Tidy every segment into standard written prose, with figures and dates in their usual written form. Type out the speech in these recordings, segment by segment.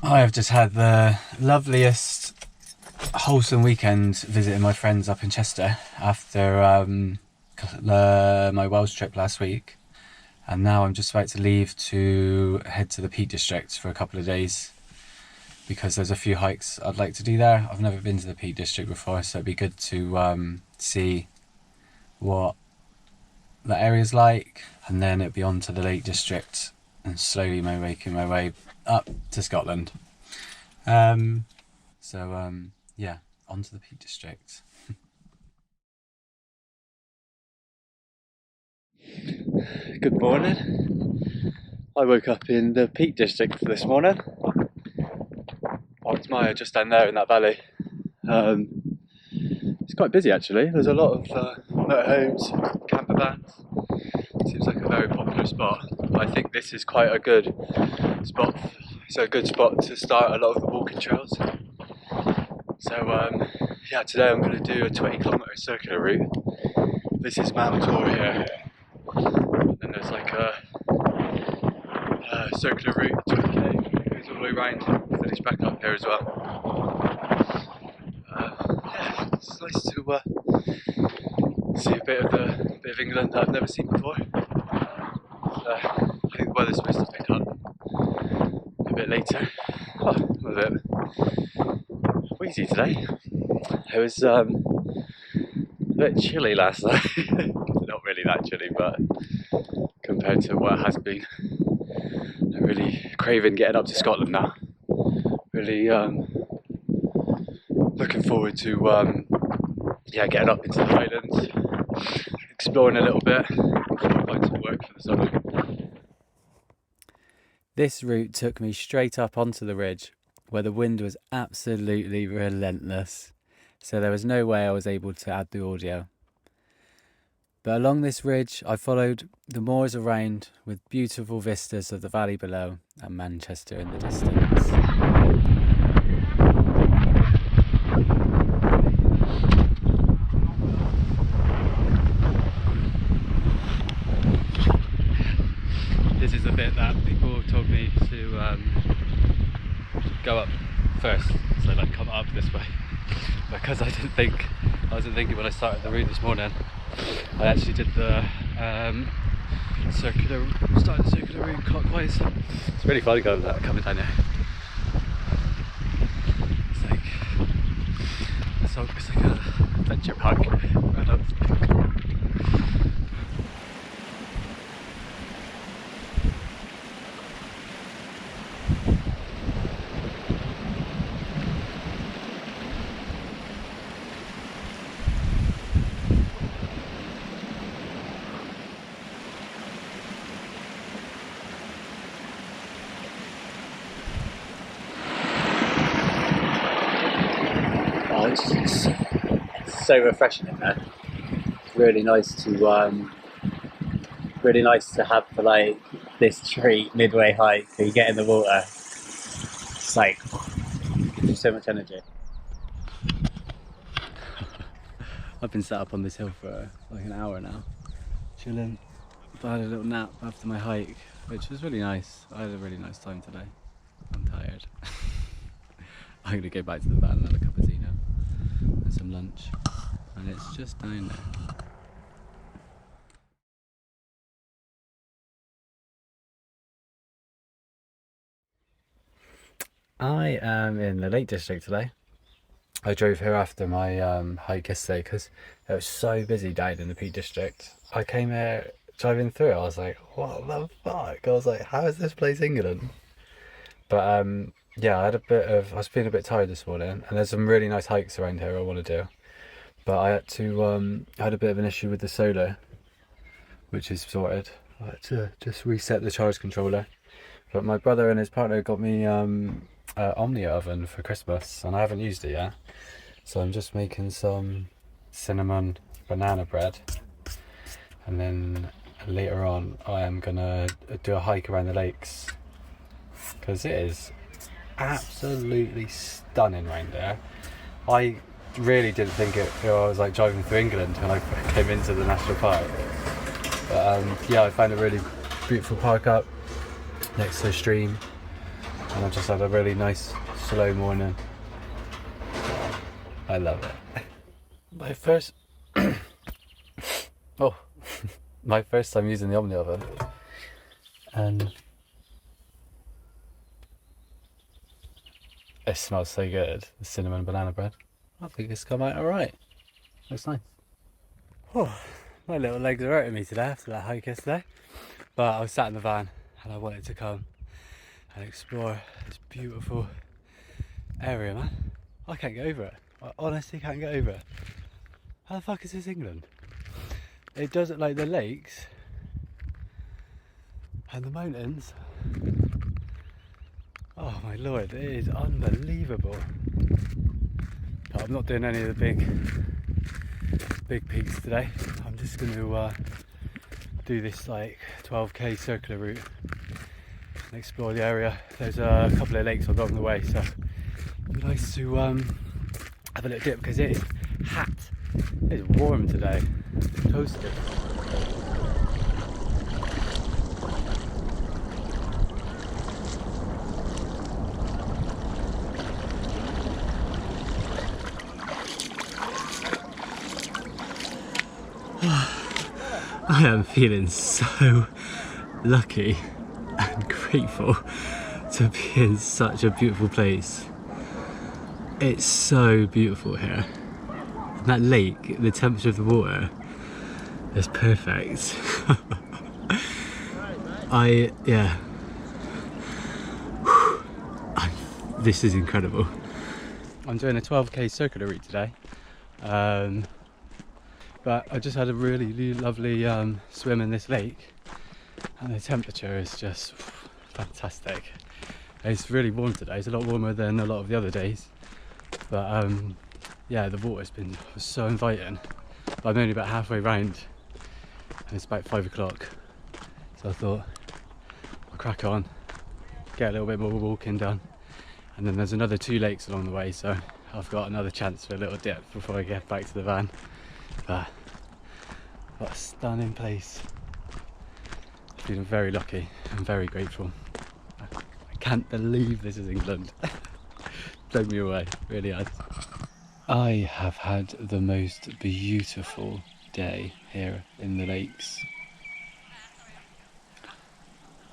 I have just had the loveliest, wholesome weekend visiting my friends up in Chester after my Wales trip last week. And now I'm just about to leave to head to the Peak District for a couple of days because there's a few hikes I'd like to do there. I've never been to the Peak District before, so it'd be good to see what that area's like, and then it'd be on to the Lake District and slowly making my way up to Scotland. Yeah, on to the Peak District. Good morning. I woke up in the Peak District this morning. It's Māyā just down there in that valley. It's quite busy actually. There's a lot of motorhomes, camper vans. Seems like a very popular spot. I think this is quite a good spot. It's a good spot to start a lot of the walking trails. So yeah, today I'm going to do a 20-kilometre circular route. This is Mount Tour here. And then there's like a circular route, 20k, goes all the way around, finish back up here as well. Yeah, it's nice to see a bit of England that I've never seen before. I think the weather's supposed to pick up a bit later. Oh, I'm a bit wheezy today. It was a bit chilly last night. Not really that chilly, but compared to what it has been, I'm really craving getting up to Scotland now. Really looking forward to getting up into the Highlands, exploring a little bit, find some work for the summer. This route took me straight up onto the ridge where the wind was absolutely relentless, so there was no way I was able to add the audio. But along this ridge I followed the moors around with beautiful vistas of the valley below and Manchester in the distance. This is a bit that people told me to go up first, so like come up this way, because I wasn't thinking when I started the route this morning. I actually did the circular route clockwise. It's really fun coming down here. It's like a adventure park. It's so refreshing in there. It's really nice to have for like this treat midway hike. So you get in the water. It's like gives you so much energy. I've been sat up on this hill for like an hour now, chilling. I had a little nap after my hike, which was really nice. I had a really nice time today. I'm tired. I'm gonna go back to the van and have a cup of tea now and some lunch, and it's just down there. I am in the Lake District today. I drove here after my hike yesterday because it was so busy down in the Peak District. I came here driving through, I was like, what the fuck? I was like, how is this place England? But yeah, I was feeling a bit tired this morning, and there's some really nice hikes around here I want to do. But I had a bit of an issue with the solar, which is sorted. I had to just reset the charge controller. But my brother and his partner got me an Omnia oven for Christmas, and I haven't used it yet. So I'm just making some cinnamon banana bread, and then later on I am gonna do a hike around the lakes, because it is absolutely stunning around there. I really didn't think I was like driving through England when I came into the national park. But yeah, I found a really beautiful park up next to a stream. and I've just had a really nice slow morning. I love it. My first oh my first time using the Omni oven, and it smells so good, the cinnamon banana bread. I think it's come out alright. Looks nice. Oh, my little legs are hurting me today after that hike yesterday, but I was sat in the van and I wanted to come and explore this beautiful area, man. I can't get over it. I honestly can't get over it. How the fuck is this England? It doesn't, like, the lakes and the mountains. Oh my lord, it is unbelievable. But I'm not doing any of the big peaks today. I'm just going to do this like 12k circular route and explore the area. There's a couple of lakes I've got on the way, so it'd be nice to have a little dip because it is hot. It's warm today, toasted. I am feeling so lucky and grateful to be in such a beautiful place. It's so beautiful here. And that lake, the temperature of the water is perfect. This is incredible. I'm doing a 12k circular route today. But I just had a really lovely swim in this lake, and the temperature is just fantastic. It's really warm today. It's a lot warmer than a lot of the other days, but yeah, the water's been so inviting. But I'm only about halfway round and it's about 5 o'clock, so I thought I'll crack on, get a little bit more walking done, and then there's another 2 lakes along the way, so I've got another chance for a little dip before I get back to the van. But what a stunning place. I'm feeling very lucky and very grateful. I can't believe this is England. Blown me away, really has. I have had the most beautiful day here in the lakes.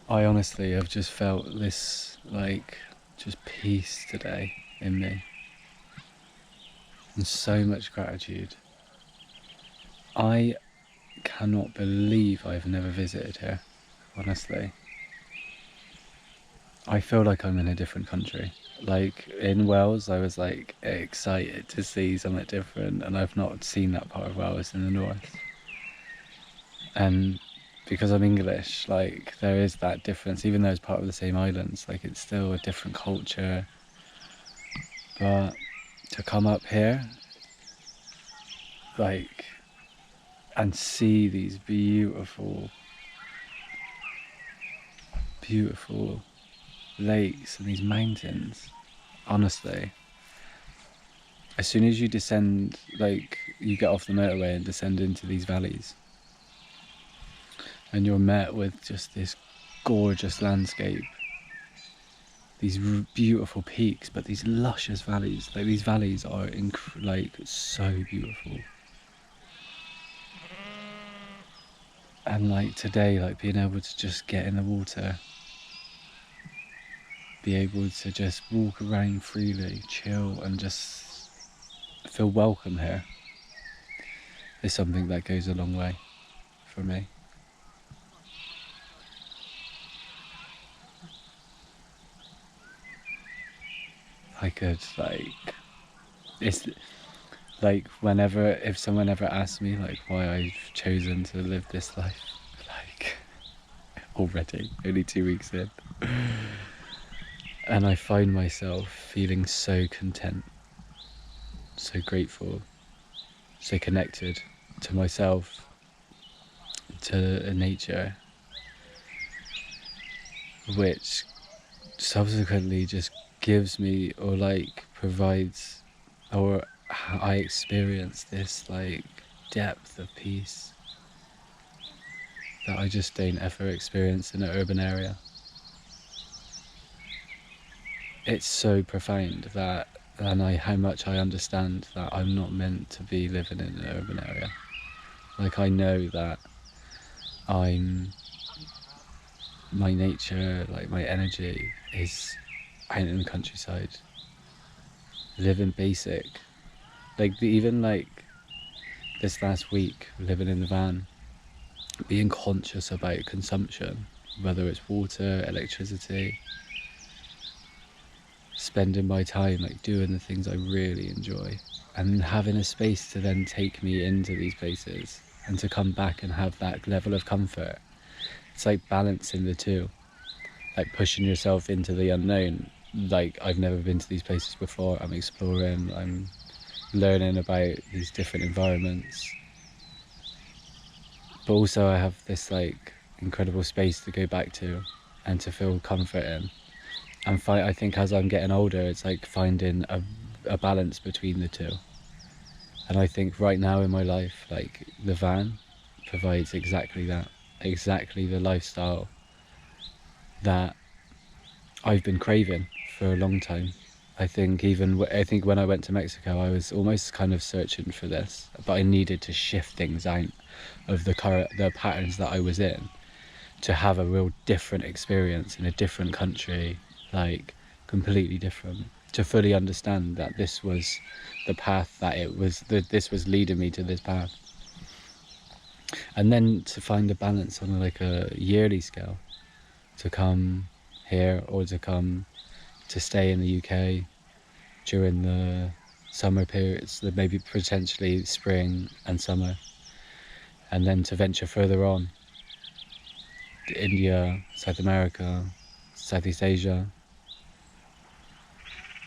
I honestly have just felt this, like, just peace today in me. And so much gratitude. I cannot believe I've never visited here, honestly. I feel like I'm in a different country. Like in Wales, I was like excited to see something different, and I've not seen that part of Wales in the north. And because I'm English, like there is that difference, even though it's part of the same islands, like it's still a different culture. But to come up here, like, and see these beautiful lakes and these mountains, honestly, as soon as you descend, like you get off the motorway and descend into these valleys, and you're met with just this gorgeous landscape, these beautiful peaks, but these luscious valleys. Like these valleys are like so beautiful. And like today, like being able to just get in the water, be able to just walk around freely, chill, and just feel welcome here is something that goes a long way for me. I could, like, it's like if someone ever asks me like why I've chosen to live this life, like already only 2 weeks in, and I find myself feeling so content, so grateful, so connected to myself, to nature, which subsequently just gives me, or like provides, or I experience this like depth of peace that I just don't ever experience in an urban area. it's so profound that, and how much I understand that I'm not meant to be living in an urban area. Like, I know that I'm, my nature, like my energy is out in the countryside, living basic. Like, even like this last week, living in the van, being conscious about consumption, whether it's water, electricity, spending my time like doing the things I really enjoy, and having a space to then take me into these places and to come back and have that level of comfort. It's like balancing the two, like pushing yourself into the unknown. Like, I've never been to these places before, I'm exploring, I'm learning about these different environments, but also I have this like incredible space to go back to and to feel comfort in. And I think as I'm getting older, it's like finding a balance between the two. And I think right now in my life, like, the van provides exactly that, exactly the lifestyle that I've been craving for a long time. I think when I went to Mexico, I was almost kind of searching for this, but I needed to shift things out of the patterns that I was in to have a real different experience in a different country, like completely different, to fully understand that this was the path, that this was leading me to this path. And then to find a balance on like a yearly scale, to come here or to stay in the UK during the summer periods, that maybe potentially spring and summer, and then to venture further on to India, South America, Southeast Asia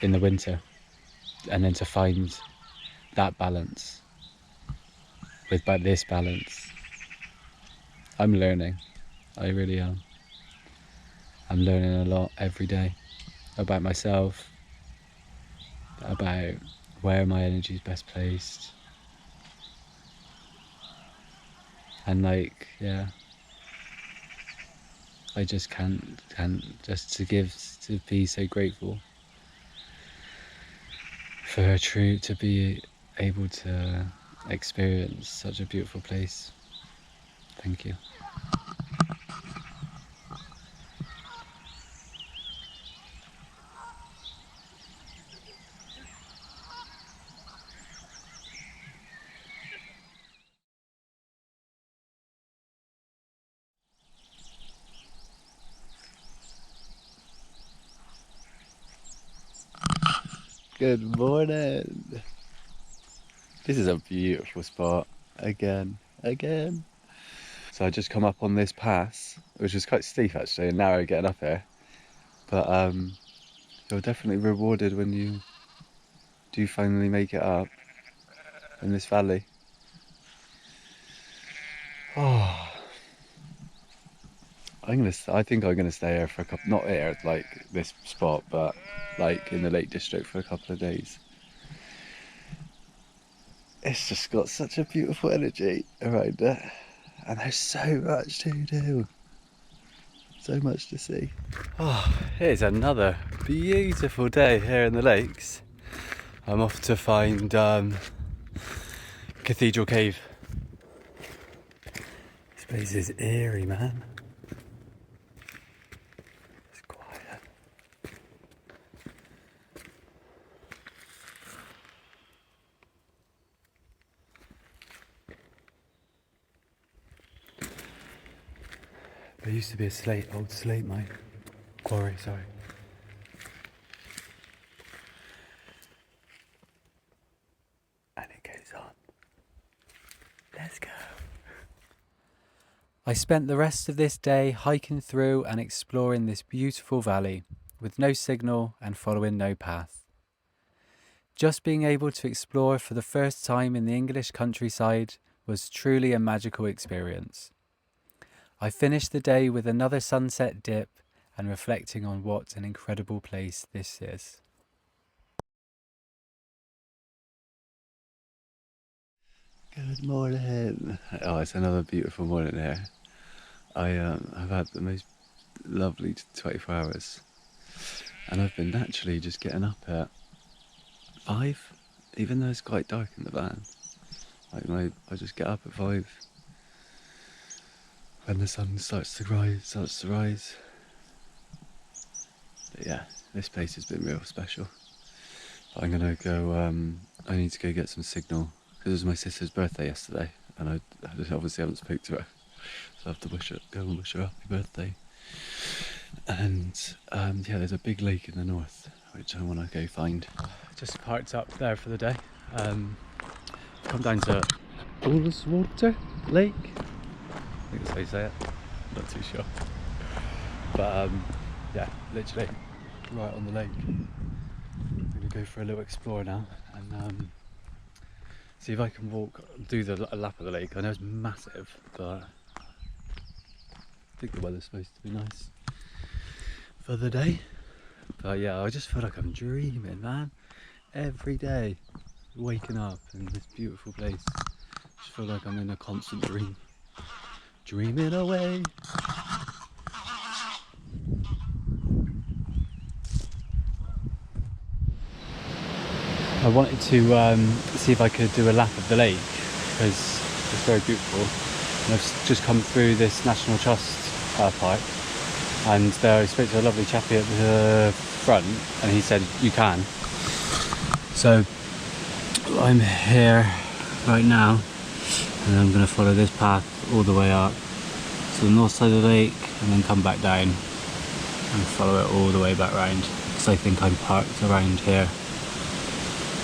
in the winter, and then to find that balance. By this balance, I'm learning. I really am. I'm learning a lot every day about myself, about where my energy is best placed, and like, yeah, I just can't just to be so grateful for to be able to experience such a beautiful place. Thank you. Good morning. This is a beautiful spot. Again. So I just come up on this pass, which was quite steep actually and narrow getting up here. But you're definitely rewarded when you do finally make it up in this valley. Oh, I think I'm gonna stay here for a couple, not here like this spot, but like in the Lake District for a couple of days. It's just got such a beautiful energy around it, and there's so much to do, so much to see. Oh, here's another beautiful day here in the lakes. I'm off to find Cathedral Cave. This place is eerie, man. It's quiet. There used to be a old slate mine. Quarry, sorry. And it goes on. Let's go. I spent the rest of this day hiking through and exploring this beautiful valley with no signal and following no path. Just being able to explore for the first time in the English countryside was truly a magical experience. I finished the day with another sunset dip and reflecting on what an incredible place this is. Good morning. Oh, it's another beautiful morning here. I've had the most lovely 24 hours. And I've been naturally just getting up at 5, even though it's quite dark in the van. Like I just get up at 5 when the sun starts to rise. But yeah, this place has been real special. But I'm gonna go. I need to go get some signal because it was my sister's birthday yesterday, and I obviously haven't spoke to her, so I have to go and wish her happy birthday. And yeah, there's a big lake in the north which I want to go find. Just parked up there for the day. Come down to Ullswater Lake. I think that's how you say it. Not too sure. But yeah, literally right on the lake. I'm gonna go for a little explore now and see if I can do a lap of the lake. I know it's massive, but I think the weather's supposed to be nice for the day. But yeah, I just feel like I'm dreaming, man. Every day, waking up in this beautiful place. I just feel like I'm in a constant dream. Dreaming away. I wanted to see if I could do a lap of the lake because it's very beautiful. And I've just come through this National Trust park, and I spoke to a lovely chappie at the front, and he said you can. So I'm here right now, and I'm going to follow this path all the way up to the north side of the lake, and then come back down and follow it all the way back round, because I think I'm parked around here.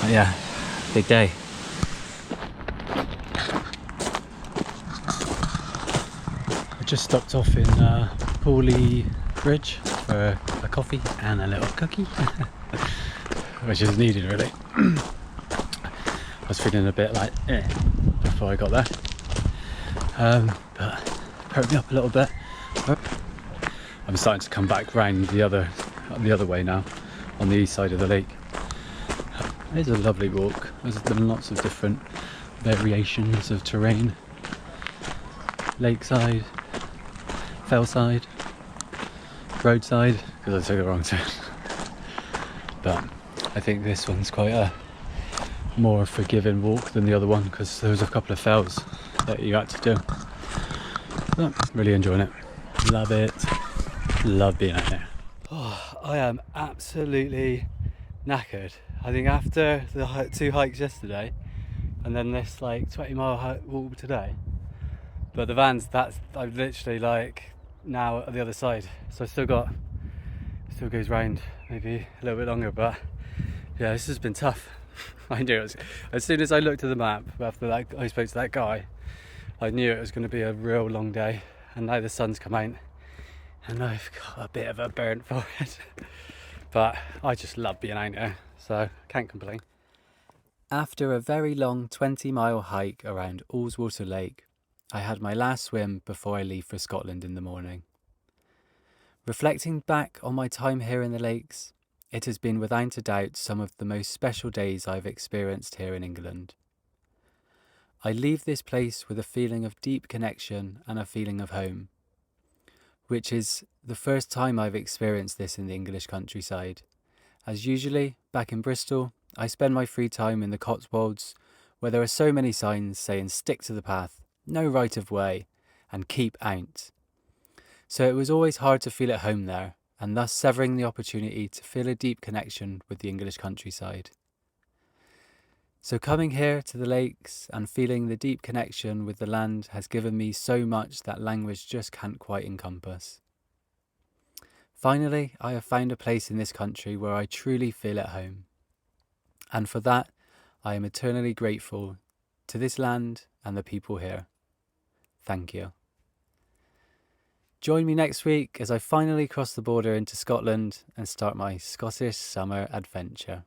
But yeah, big day. I just stopped off in Pooley Bridge for a coffee and a little cookie, which is needed really. I was feeling a bit like before I got there, but hurt me up a little bit. I'm starting to come back round the other way now, on the east side of the lake. It's a lovely walk. There's been lots of different variations of terrain. Lakeside, fellside, roadside, because I took the wrong turn. But I think this one's quite a more forgiving walk than the other one, because there was a couple of fells that you had to do. But really enjoying it. Love it. Love being out there. Oh, I am absolutely knackered. I think after the 2 hikes yesterday and then this like 20-mile walk today, but the van's I'm literally like now at the other side, so still goes round maybe a little bit longer. But yeah, this has been tough. I knew it was, as soon as I looked at the map after that I spoke to that guy, I knew it was going to be a real long day, and now the sun's come out and I've got a bit of a burnt forehead. But I just love being out there, so can't complain. After a very long 20-mile hike around Ullswater Lake, I had my last swim before I leave for Scotland in the morning. Reflecting back on my time here in the lakes, it has been without a doubt some of the most special days I've experienced here in England. I leave this place with a feeling of deep connection and a feeling of home, which is the first time I've experienced this in the English countryside, as usually, back in Bristol, I spend my free time in the Cotswolds, where there are so many signs saying stick to the path, no right of way, and keep out. So it was always hard to feel at home there, and thus severing the opportunity to feel a deep connection with the English countryside. So coming here to the lakes and feeling the deep connection with the land has given me so much that language just can't quite encompass. Finally, I have found a place in this country where I truly feel at home. And for that, I am eternally grateful to this land and the people here. Thank you. Join me next week as I finally cross the border into Scotland and start my Scottish summer adventure.